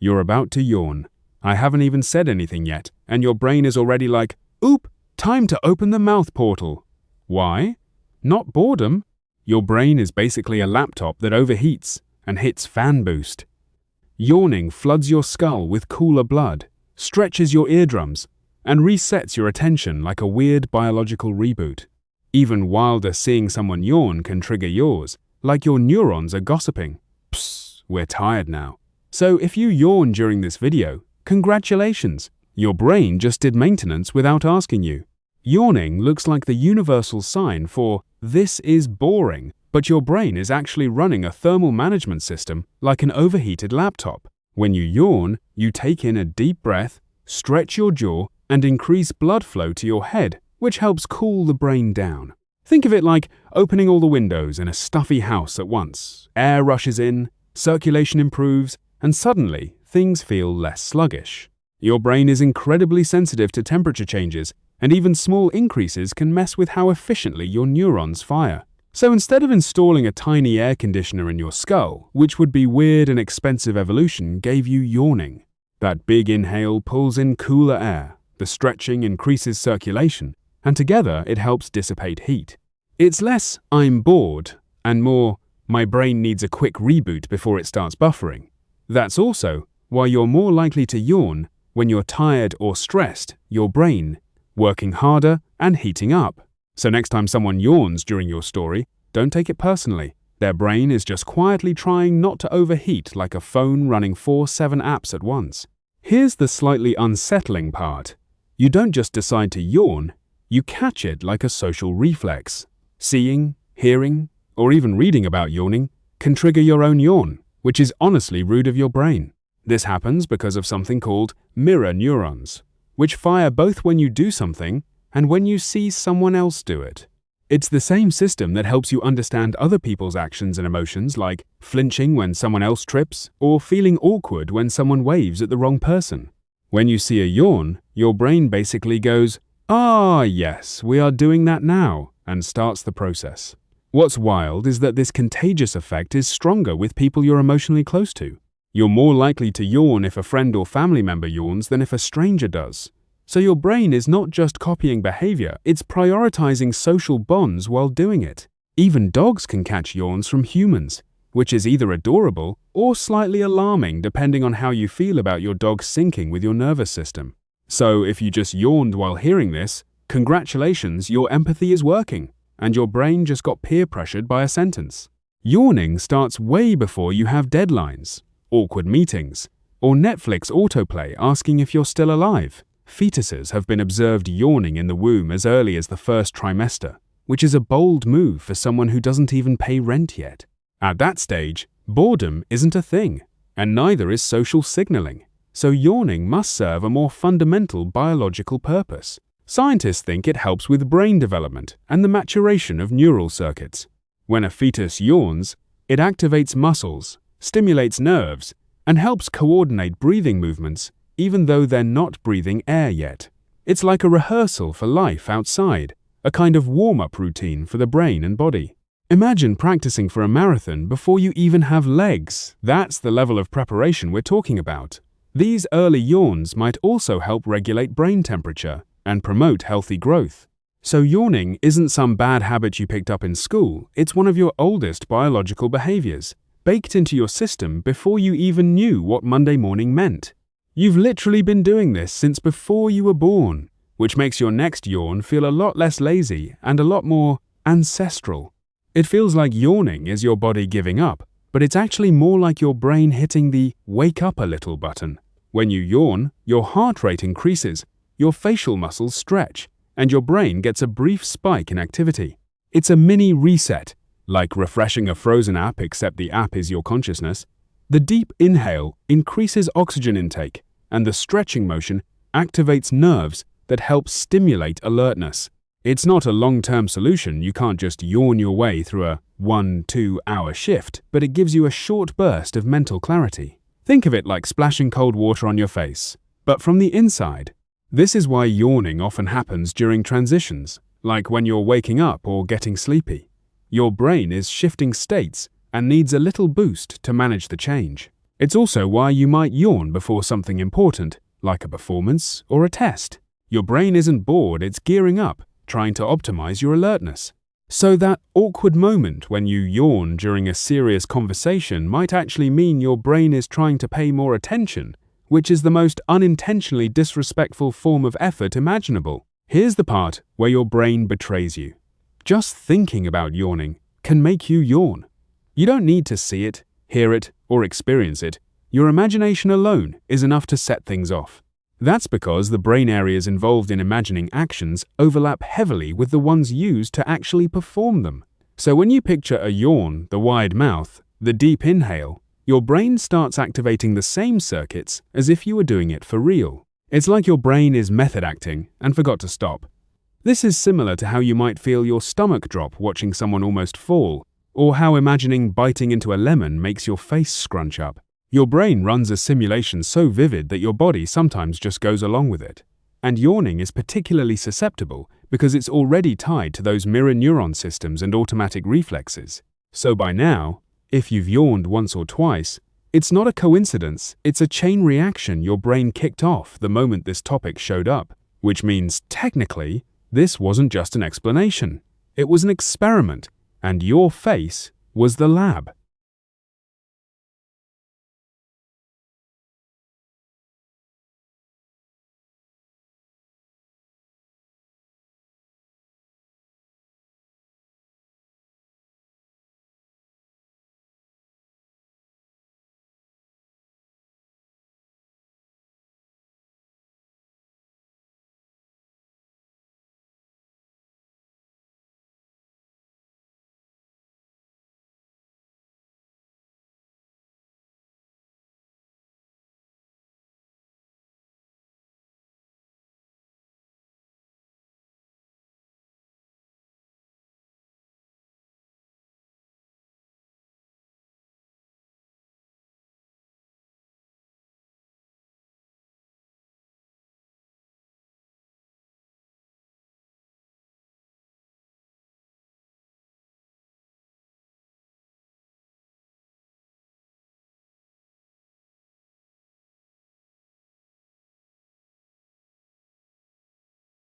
You're about to yawn. I haven't even said anything yet, and your brain is already like, "Oop, time to open the mouth portal." Why? Not boredom. Your brain is basically a laptop that overheats and hits fan boost. Yawning floods your skull with cooler blood, stretches your eardrums, and resets your attention like a weird biological reboot. Even wilder, seeing someone yawn can trigger yours, like your neurons are gossiping. Psst, we're tired now. So if you yawn during this video, congratulations! Your brain just did maintenance without asking you. Yawning looks like the universal sign for "this is boring," but your brain is actually running a thermal management system like an overheated laptop. When you yawn, you take in a deep breath, stretch your jaw, and increase blood flow to your head, which helps cool the brain down. Think of it like opening all the windows in a stuffy house at once. Air rushes in, circulation improves, and suddenly things feel less sluggish. Your brain is incredibly sensitive to temperature changes, and even small increases can mess with how efficiently your neurons fire. So instead of installing a tiny air conditioner in your skull, which would be weird and expensive evolution gave you yawning. That big inhale pulls in cooler air, the stretching increases circulation, and together it helps dissipate heat. It's less "I'm bored" and more "my brain needs a quick reboot before it starts buffering." That's also why you're more likely to yawn when you're tired or stressed, your brain working harder and heating up. So next time someone yawns during your story, don't take it personally. Their brain is just quietly trying not to overheat like a phone running 4/7 apps at once. Here's the slightly unsettling part. You don't just decide to yawn, you catch it like a social reflex. Seeing, hearing, or even reading about yawning can trigger your own yawn, which is honestly rude of your brain. This happens because of something called mirror neurons, which fire both when you do something and when you see someone else do it. It's the same system that helps you understand other people's actions and emotions, like flinching when someone else trips or feeling awkward when someone waves at the wrong person. When you see a yawn, your brain basically goes, "Ah, yes, we are doing that now," and starts the process. What's wild is that this contagious effect is stronger with people you're emotionally close to. You're more likely to yawn if a friend or family member yawns than if a stranger does. So your brain is not just copying behavior, it's prioritizing social bonds while doing it. Even dogs can catch yawns from humans, which is either adorable or slightly alarming depending on how you feel about your dog syncing with your nervous system. So if you just yawned while hearing this, congratulations, your empathy is working, and your brain just got peer pressured by a sentence. Yawning starts way before you have deadlines, awkward meetings, or Netflix autoplay asking if you're still alive. Fetuses have been observed yawning in the womb as early as the first trimester, which is a bold move for someone who doesn't even pay rent yet. At that stage, boredom isn't a thing, and neither is social signaling. So yawning must serve a more fundamental biological purpose. Scientists think it helps with brain development and the maturation of neural circuits. When a fetus yawns, it activates muscles, stimulates nerves, and helps coordinate breathing movements even though they're not breathing air yet. It's like a rehearsal for life outside, a kind of warm-up routine for the brain and body. Imagine practicing for a marathon before you even have legs. That's the level of preparation we're talking about. These early yawns might also help regulate brain temperature and promote healthy growth. So yawning isn't some bad habit you picked up in school, it's one of your oldest biological behaviors, baked into your system before you even knew what Monday morning meant. You've literally been doing this since before you were born, which makes your next yawn feel a lot less lazy and a lot more ancestral. It feels like yawning is your body giving up, but it's actually more like your brain hitting the "wake up a little" button. When you yawn, your heart rate increases, your facial muscles stretch, and your brain gets a brief spike in activity. It's a mini reset, like refreshing a frozen app except the app is your consciousness. The deep inhale increases oxygen intake, and the stretching motion activates nerves that help stimulate alertness. It's not a long-term solution, you can't just yawn your way through a 1-2 hour shift, but it gives you a short burst of mental clarity. Think of it like splashing cold water on your face, but from the inside. This is why yawning often happens during transitions, like when you're waking up or getting sleepy. Your brain is shifting states and needs a little boost to manage the change. It's also why you might yawn before something important, like a performance or a test. Your brain isn't bored, it's gearing up, trying to optimize your alertness. So that awkward moment when you yawn during a serious conversation might actually mean your brain is trying to pay more attention, which is the most unintentionally disrespectful form of effort imaginable. Here's the part where your brain betrays you. Just thinking about yawning can make you yawn. You don't need to see it, hear it, or experience it. Your imagination alone is enough to set things off. That's because the brain areas involved in imagining actions overlap heavily with the ones used to actually perform them. So when you picture a yawn, the wide mouth, the deep inhale, your brain starts activating the same circuits as if you were doing it for real. It's like your brain is method acting and forgot to stop. This is similar to how you might feel your stomach drop watching someone almost fall, or how imagining biting into a lemon makes your face scrunch up. Your brain runs a simulation so vivid that your body sometimes just goes along with it. And yawning is particularly susceptible because it's already tied to those mirror neuron systems and automatic reflexes. So by now, if you've yawned once or twice, it's not a coincidence, it's a chain reaction your brain kicked off the moment this topic showed up, which means technically, this wasn't just an explanation. It was an experiment, and your face was the lab.